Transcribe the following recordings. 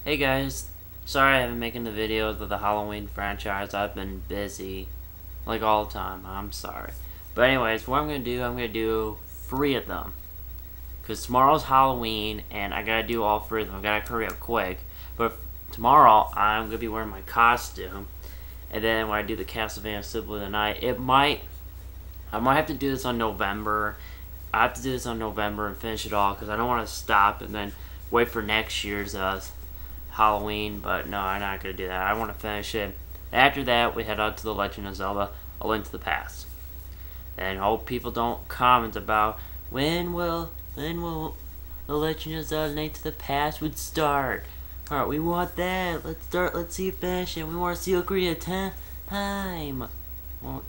Hey guys, sorry I haven't been making the videos of the Halloween franchise. I've been busy, like all the time. I'm sorry. But anyways, what I'm gonna do 3 of them. Cause tomorrow's Halloween and I gotta do all 3 of them. I gotta hurry up quick. But tomorrow I'm gonna be wearing my costume. And then when I do the Castlevania Symphony of the Night, I might have to do this on November. I have to do this on November and finish it all because I don't want to stop and then wait for next year's Halloween, but no, I'm not going to do that. I want to finish it. After that, we head out to The Legend of Zelda, A Link to the Past. And hope people don't comment about when will The Legend of Zelda, A Link to the Past would start. Alright, we want that. Let's see it finish, and we want to see Ocarina of Time. Well,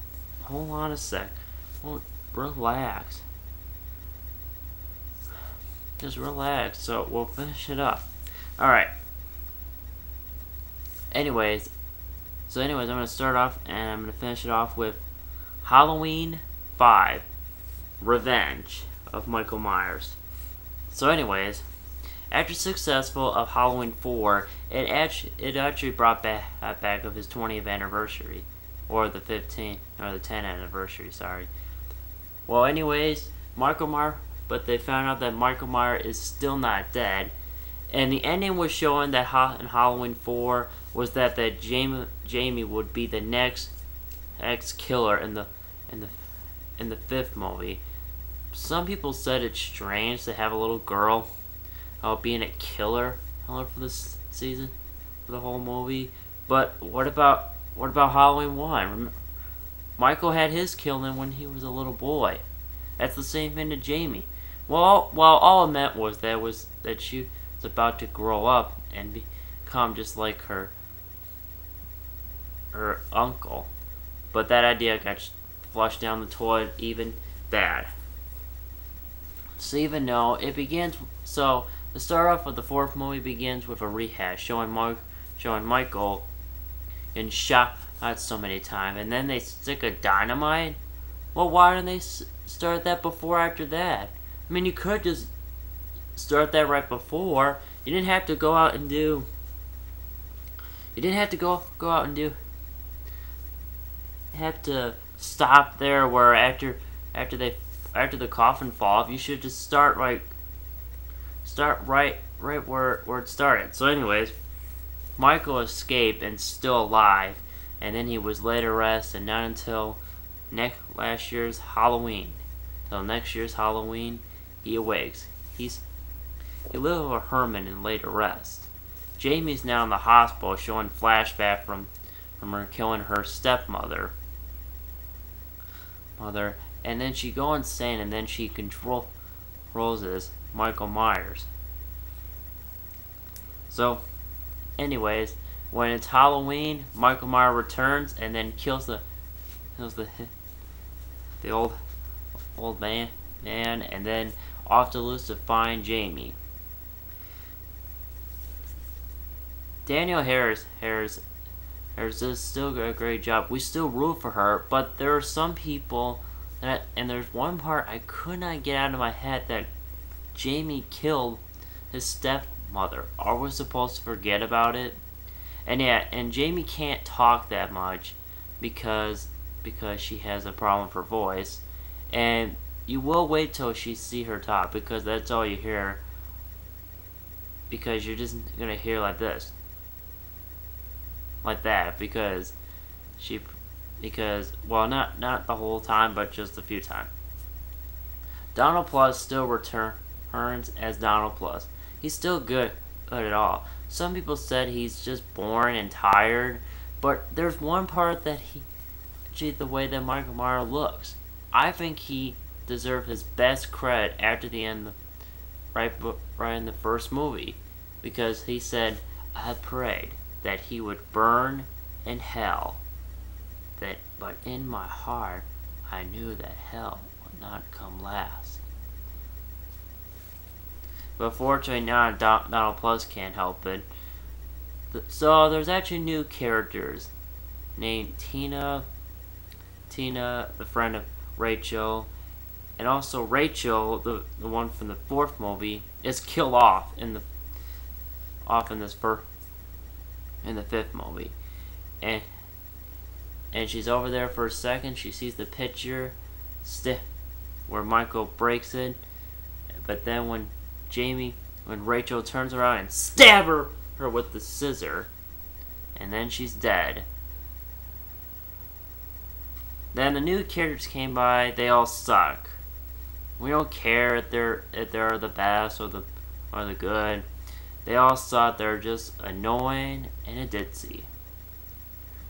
hold on a sec. Well, relax. Just relax, so we'll finish it up. Alright. Anyways, I'm going to start off and I'm going to finish it off with Halloween 5, Revenge of Michael Myers. So anyways, after successful of Halloween 4, it actually brought back of his 20th anniversary, or the 10th anniversary, sorry. Well anyways, but they found out that Michael Myers is still not dead. And the ending was showing that in Halloween 4 was that Jamie would be the next killer in the 5th movie. Some people said it's strange to have a little girl being a killer for this season, for the whole movie. But what about Halloween 1? Michael had his killing when he was a little boy. That's the same thing to Jamie. Well, all it meant was that she about to grow up and become just like her uncle, but that idea got flushed down the toilet even bad. So even though it begins, so the start off with the 4th movie begins with a rehash showing Michael in shot so many times, and then they stick a dynamite. Well, why didn't they start that before after that? I mean, you could just start that right before. You didn't have to go out and do. You didn't have to go out and do. You had to stop there where after the coffin fall off. You should just start right where it started. So, anyways, Michael escaped and still alive, and then he was later arrested. And not until next year's Halloween, he awakes. He lived with Herman and laid to rest. Jamie's now in the hospital, showing flashback from her killing her stepmother. And then she goes insane, and then she controls Michael Myers. So, anyways, when it's Halloween, Michael Myers returns and then kills the old man, and then off to loose to find Jamie. Danielle Harris does still a great job. We still root for her, but there are some people and there's one part I could not get out of my head, that Jamie killed his stepmother. Are we supposed to forget about it? And yeah, and Jamie can't talk that much because she has a problem with her voice, and you will wait till she see her talk, because that's all you hear, because you're just gonna hear like this, like that, because well, not the whole time, but just a few times. Donald Plus still returns as Donald Plus. He's still good at all. Some people said he's just boring and tired, but there's one part that the way that Michael Myers looks, I think he deserved his best credit after the end, right in the first movie, because he said, "I prayed that he would burn in hell, but in my heart I knew that hell would not come last." But fortunately now Donald Plus can't help it. So there's actually new characters named Tina, the friend of Rachel, and also Rachel, the one from the 4th movie, is killed off in off in in the fifth movie, and she's over there for a second. She sees the picture, where Michael breaks it, but then when Rachel turns around and stab her with the scissor, and then she's dead. Then the new characters came by. They all suck. We don't care if they're the best or the good. They all suck. They're just annoying and a ditzy.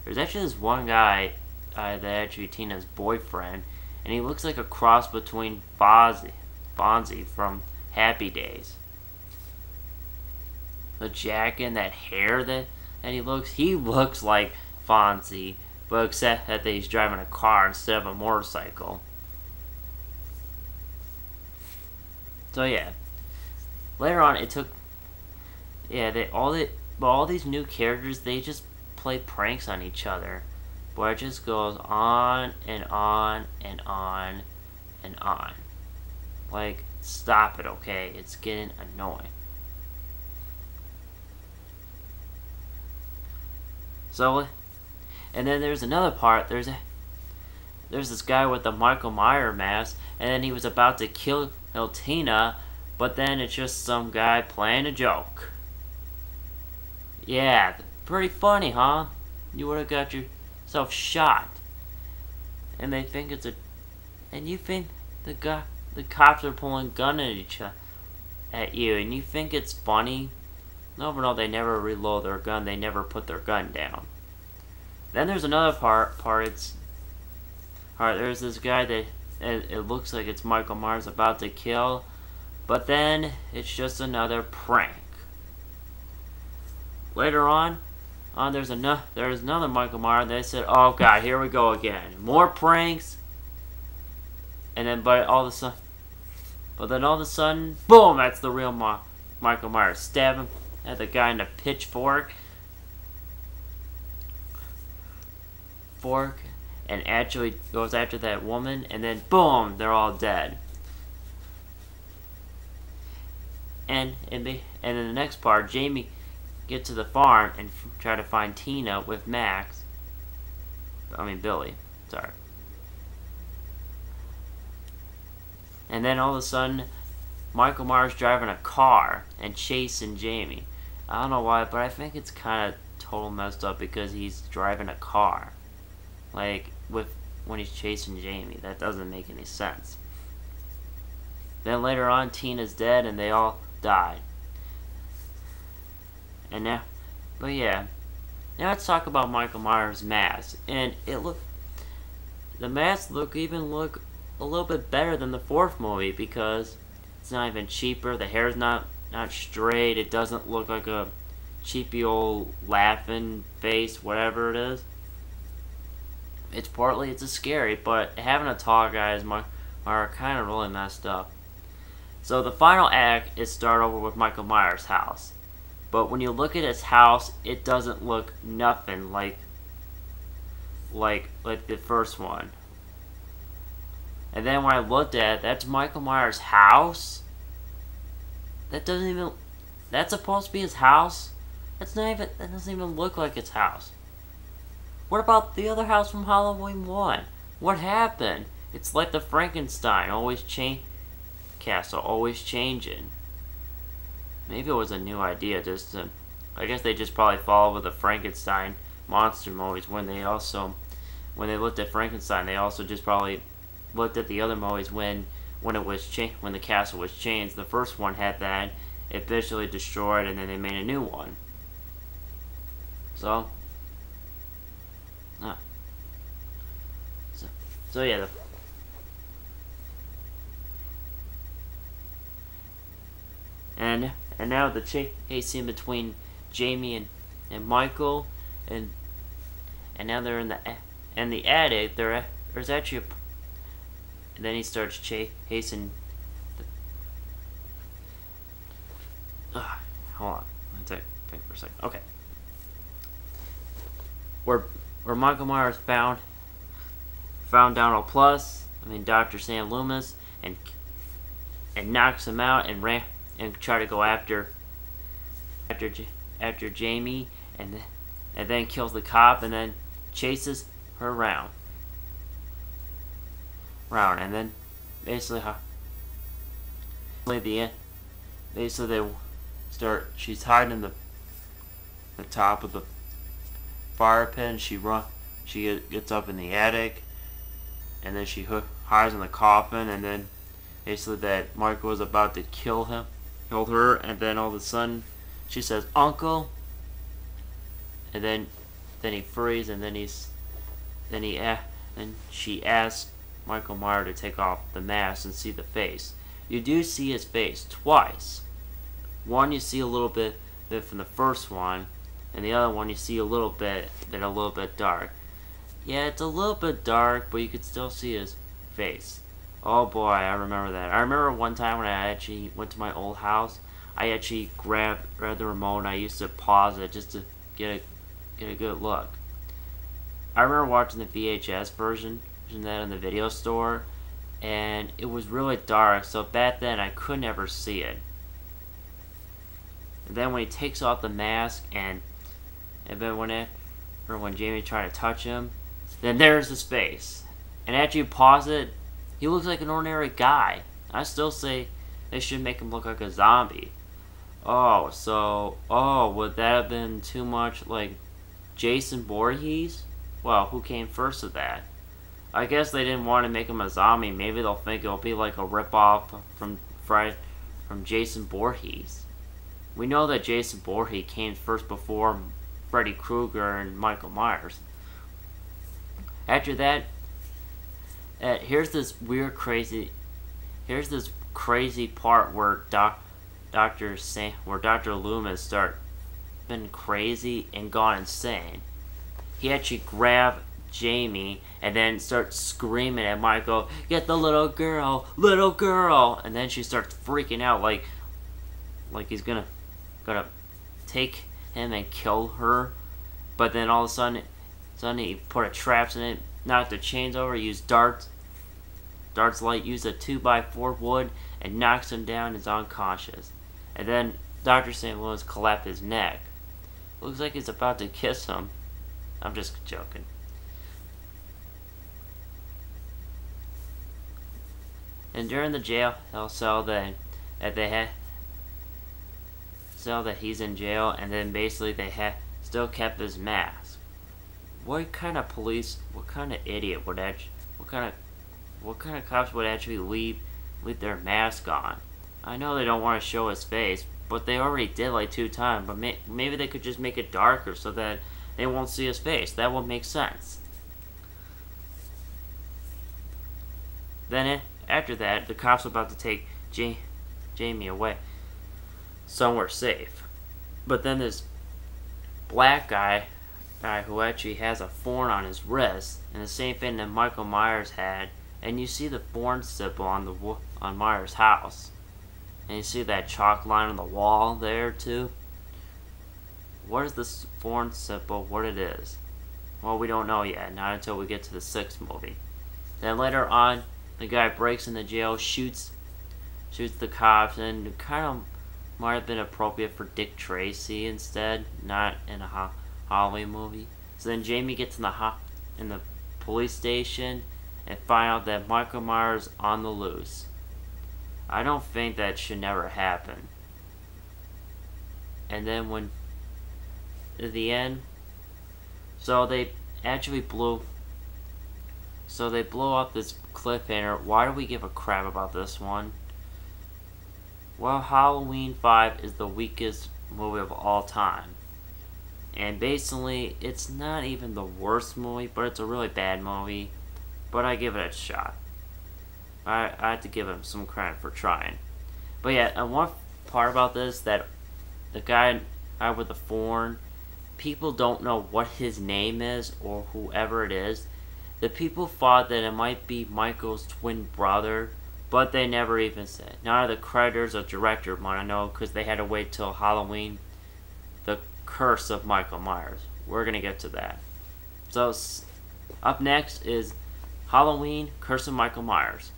There's actually this one guy that actually Tina's boyfriend, and he looks like a cross between Fonzie from Happy Days. The jacket and that hair that he looks like Fonzie, but except that he's driving a car instead of a motorcycle. So yeah, later on it took, all these new characters, they just play pranks on each other, but it just goes on and on and on and on. Like, stop it, okay? It's getting annoying. So, and then there's another part. There's this guy with the Michael Myers mask, and then he was about to kill Tina, but then it's just some guy playing a joke. Yeah, pretty funny, huh? You would have got yourself shot. And they think and you think the cops are pulling gun at you, and you think it's funny. No, they never reload their gun. They never put their gun down. Then there's another part. There's this guy that it looks like it's Michael Myers about to kill, but then it's just another prank. Later on, there's another Michael Myers. They said, "Oh God, here we go again, more pranks." And then, but then all of a sudden, boom! That's the real Michael Myers. Stab him at the guy in a pitchfork, and actually goes after that woman, and then boom, they're all dead. And in the next part, Jamie gets to the farm and try to find Tina with Billy. Sorry. And then all of a sudden, Michael Myers driving a car and chasing Jamie. I don't know why, but I think it's kind of total messed up because he's driving a car. Like, when he's chasing Jamie. That doesn't make any sense. Then later on, Tina's dead and they all died. And now, but yeah. Now let's talk about Michael Myers' mask. And the mask look a little bit better than the fourth movie because it's not even cheaper. The hair's not straight. It doesn't look like a cheapy old laughing face, whatever it is. It's a scary, but having a tall guy as are kind of really messed up. So the final act is start over with Michael Myers' house. But when you look at his house, it doesn't look nothing like the first one. And then when I looked at it, that's Michael Myers' house? That's supposed to be his house? That doesn't even look like his house. What about the other house from Halloween 1? What happened? It's like the Frankenstein, castle, always changing. Maybe it was a new idea, I guess they just probably followed with the Frankenstein monster movies when they looked at Frankenstein, they also just probably looked at the other movies when the castle was changed. The first one had that, it visually destroyed, and then they made a new one. So yeah. And now the chase scene between Jamie and Michael, and now they're in the attic. There's actually and then he starts chasing. Hold on, let me think for a second. Okay, where Michael Myers found Donald Dr. Sam Loomis, and knocks him out and tried to go after after Jamie, and then kills the cop, and then chases her around, and then basically, the end. Basically, they start. She's hiding in the top of the fire pit, and she gets up in the attic, and then she hides in the coffin, and then basically that Michael is about to kill her, and then all of a sudden she says, "Uncle," and then he freezes, and then she asks Michael Myers to take off the mask and see the face. You do see his face twice. One you see a little bit from the first one, and the other one you see a little bit dark. Yeah, it's a little bit dark, but you could still see his face. Oh boy, I remember that. I remember one time when I actually went to my old house, I actually grabbed the remote and I used to pause it just to get a good look. I remember watching the VHS version that in the video store, and it was really dark, so back then I could never see it. And then when he takes off the mask, and then when Jamie's trying to touch him, then there's his face. And after you pause it, he looks like an ordinary guy. I still say they should make him look like a zombie. Would that have been too much like Jason Voorhees? Well, who came first of that? I guess they didn't want to make him a zombie. Maybe they'll think it'll be like a ripoff from Jason Voorhees. We know that Jason Voorhees came first before Freddy Krueger and Michael Myers. After that, here's this crazy part where Dr. Loomis start been crazy and gone insane. He actually grabbed Jamie and then starts screaming at Michael, "Get the little girl, little girl!" And then she starts freaking out like he's gonna take him and kill her. But then all of a sudden he put a traps in it, knocked the chains over, used Dart's light, used a 2x4 wood, and knocks him down, is unconscious. And then Dr. St. Louis collapsed his neck. Looks like he's about to kiss him. I'm just joking. And during the jail cell that he's in jail, and then basically they still kept his mask. What kind of idiot would what kind of cops would actually leave their mask on? I know they don't want to show his face, but they already did like 2 times. But maybe they could just make it darker so that they won't see his face. That would make sense. Then after that, the cops are about to take Jamie away somewhere safe. But then this black guy who actually has a thorn on his wrist, and the same thing that Michael Myers had, and you see the thorn symbol on Myers' house, and you see that chalk line on the wall there too. What is this thorn symbol? What it is? Well, we don't know yet, not until we get to the 6th movie. Then later on, the guy breaks into jail, shoots the cops, and it kind of might have been appropriate for Dick Tracy instead, not in a Halloween movie. So then Jamie gets in the police station and find out that Michael Myers is on the loose. I don't think that should never happen. And then at the end, so they blow up this cliffhanger. Why do we give a crap about this one? Well, Halloween 5 is the weakest movie of all time. And basically, it's not even the worst movie, but it's a really bad movie. But I give it a shot. I have to give him some credit for trying. But yeah, and one part about this, that the guy with the thorn, people don't know what his name is or whoever it is. The people thought that it might be Michael's twin brother, but they never even said. None of the creditors or director want to know because they had to wait till Halloween, the curse of Michael Myers. We're going to get to that. So, up next is Halloween, Curse of Michael Myers.